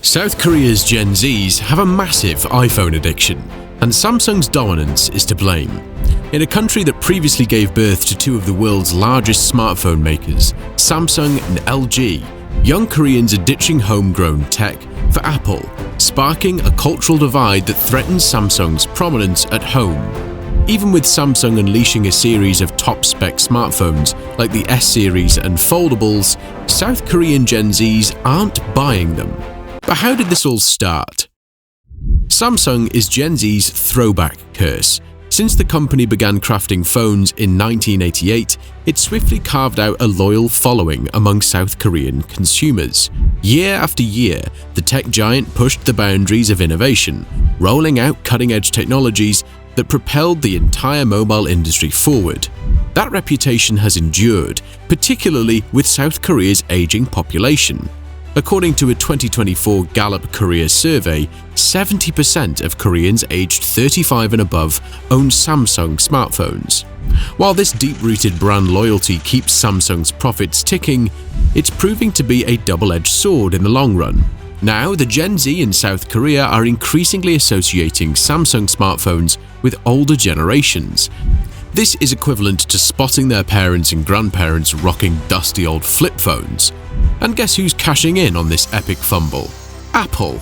South Korea's Gen Zs have a massive iPhone addiction, and Samsung's dominance is to blame. In a country that previously gave birth to two of the world's largest smartphone makers, Samsung and LG, young Koreans are ditching homegrown tech for Apple, sparking a cultural divide that threatens Samsung's prominence at home. Even with Samsung unleashing a series of top-spec smartphones like the S series and foldables, South Korean Gen Zs aren't buying them. But how did this all start? Samsung is Gen Z's throwback curse. Since the company began crafting phones in 1988, it swiftly carved out a loyal following among South Korean consumers. Year after year, the tech giant pushed the boundaries of innovation, rolling out cutting-edge technologies that propelled the entire mobile industry forward. That reputation has endured, particularly with South Korea's aging population. According to a 2024 Gallup Korea survey, 70% of Koreans aged 35 and above own Samsung smartphones. While this deep-rooted brand loyalty keeps Samsung's profits ticking, it's proving to be a double-edged sword in the long run. Now, the Gen Z in South Korea are increasingly associating Samsung smartphones with older generations. This is equivalent to spotting their parents and grandparents rocking dusty old flip phones. And guess who's cashing in on this epic fumble? Apple.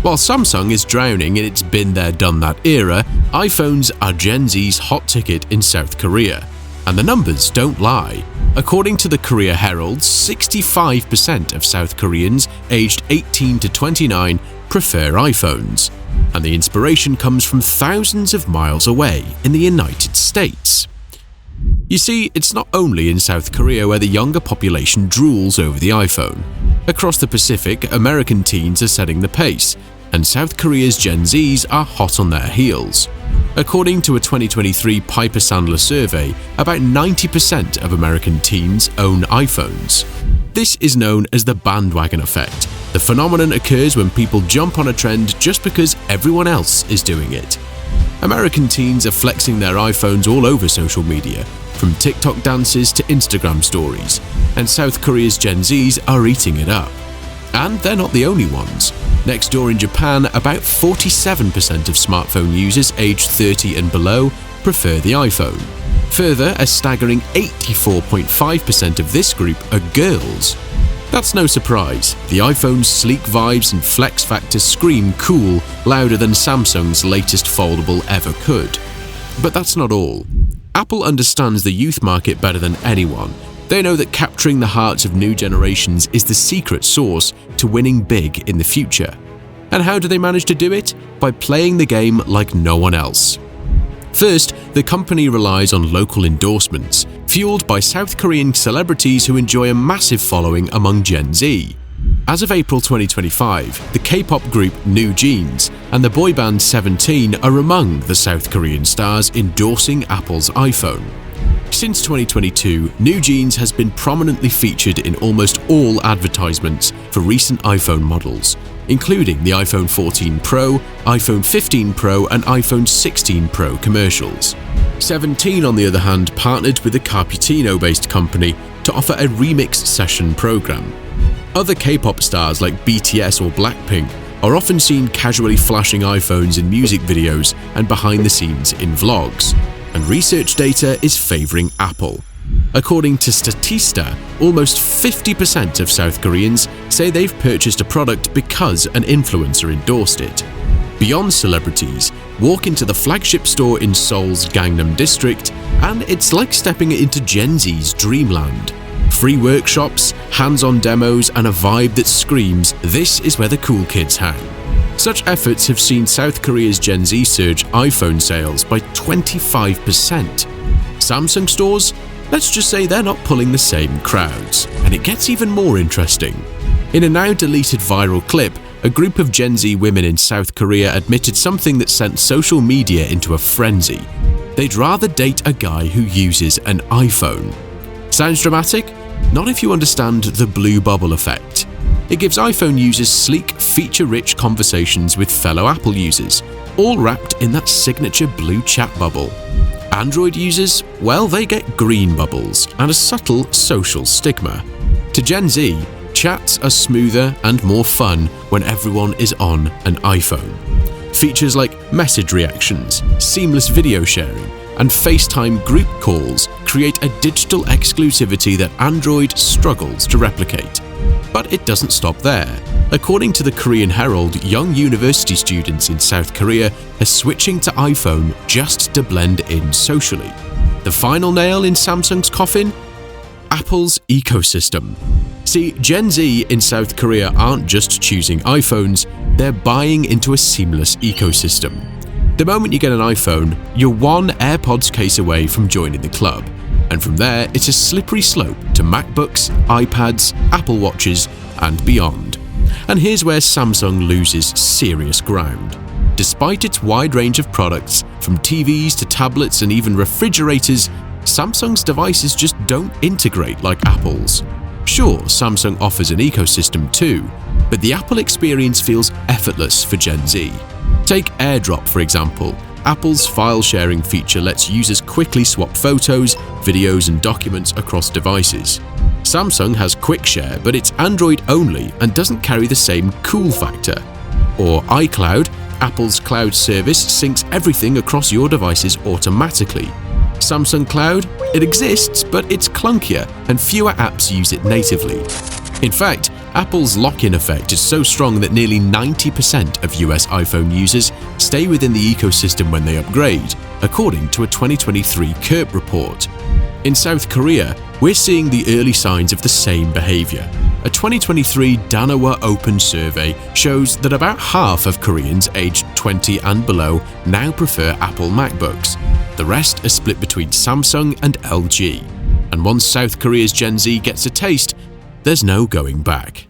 While Samsung is drowning in its been there done that era, iPhones are Gen Z's hot ticket in South Korea. And the numbers don't lie. According to the Korea Herald, 65% of South Koreans aged 18 to 29 prefer iPhones. And the inspiration comes from thousands of miles away in the United States. You see, it's not only in South Korea where the younger population drools over the iPhone. Across the Pacific, American teens are setting the pace, and South Korea's Gen Zs are hot on their heels. According to a 2023 Piper Sandler survey, about 90% of American teens own iPhones. This is known as the bandwagon effect. The phenomenon occurs when people jump on a trend just because everyone else is doing it. American teens are flexing their iPhones all over social media, from TikTok dances to Instagram stories, and South Korea's Gen Zs are eating it up. And they're not the only ones. Next door in Japan, about 47% of smartphone users aged 30 and below prefer the iPhone. Further, a staggering 84.5% of this group are girls. That's no surprise. The iPhone's sleek vibes and flex factor scream cool louder than Samsung's latest foldable ever could. But that's not all. Apple understands the youth market better than anyone. They know that capturing the hearts of new generations is the secret sauce to winning big in the future. And how do they manage to do it? By playing the game like no one else. First, the company relies on local endorsements, fueled by South Korean celebrities who enjoy a massive following among Gen Z. As of April 2025, the K-pop group New Jeans and the boy band 17 are among the South Korean stars endorsing Apple's iPhone. Since 2022, New Jeans has been prominently featured in almost all advertisements for recent iPhone models, including the iPhone 14 Pro, iPhone 15 Pro and iPhone 16 Pro commercials. 17, on the other hand, partnered with a Cappuccino-based company to offer a remix session program. Other K-pop stars like BTS or Blackpink are often seen casually flashing iPhones in music videos and behind the scenes in vlogs. And research data is favoring Apple. According to Statista, almost 50% of South Koreans say they've purchased a product because an influencer endorsed it. Beyond celebrities, walk into the flagship store in Seoul's Gangnam district, and it's like stepping into Gen Z's dreamland. Free workshops, hands-on demos, and a vibe that screams, "This is where the cool kids hang." Such efforts have seen South Korea's Gen Z surge iPhone sales by 25%. Samsung stores? Let's just say they're not pulling the same crowds. And it gets even more interesting. In a now deleted viral clip, a group of Gen Z women in South Korea admitted something that sent social media into a frenzy. They'd rather date a guy who uses an iPhone. Sounds dramatic? Not if you understand the blue bubble effect. It gives iPhone users sleek, feature-rich conversations with fellow Apple users, all wrapped in that signature blue chat bubble. Android users, well, they get green bubbles and a subtle social stigma. To Gen Z, Chats are smoother and more fun when everyone is on an iPhone. Features like message reactions, seamless video sharing, and FaceTime group calls create a digital exclusivity that Android struggles to replicate. But it doesn't stop there. According to the Korean Herald, young university students in South Korea are switching to iPhone just to blend in socially. The final nail in Samsung's coffin? Apple's ecosystem. See, Gen Z in South Korea aren't just choosing iPhones, they're buying into a seamless ecosystem. The moment you get an iPhone, you're one AirPods case away from joining the club. And from there, it's a slippery slope to MacBooks, iPads, Apple Watches, and beyond. And here's where Samsung loses serious ground. Despite its wide range of products, from TVs to tablets and even refrigerators, Samsung's devices just don't integrate like Apple's. Sure, Samsung offers an ecosystem too, but the Apple experience feels effortless for Gen Z. Take AirDrop for example. Apple's file sharing feature lets users quickly swap photos, videos, and documents across devices. Samsung has Quick Share, but it's Android only and doesn't carry the same cool factor. Or iCloud, Apple's cloud service syncs everything across your devices automatically. Samsung Cloud? It exists, but it's clunkier and fewer apps use it natively. In fact, Apple's lock-in effect is so strong that nearly 90% of US iPhone users stay within the ecosystem when they upgrade, according to a 2023 KERP report. In South Korea, we're seeing the early signs of the same behavior. A 2023 Danawa Open survey shows that about half of Koreans aged 20 and below now prefer Apple MacBooks. The rest are split between Samsung and LG. And once South Korea's Gen Z gets a taste, there's no going back.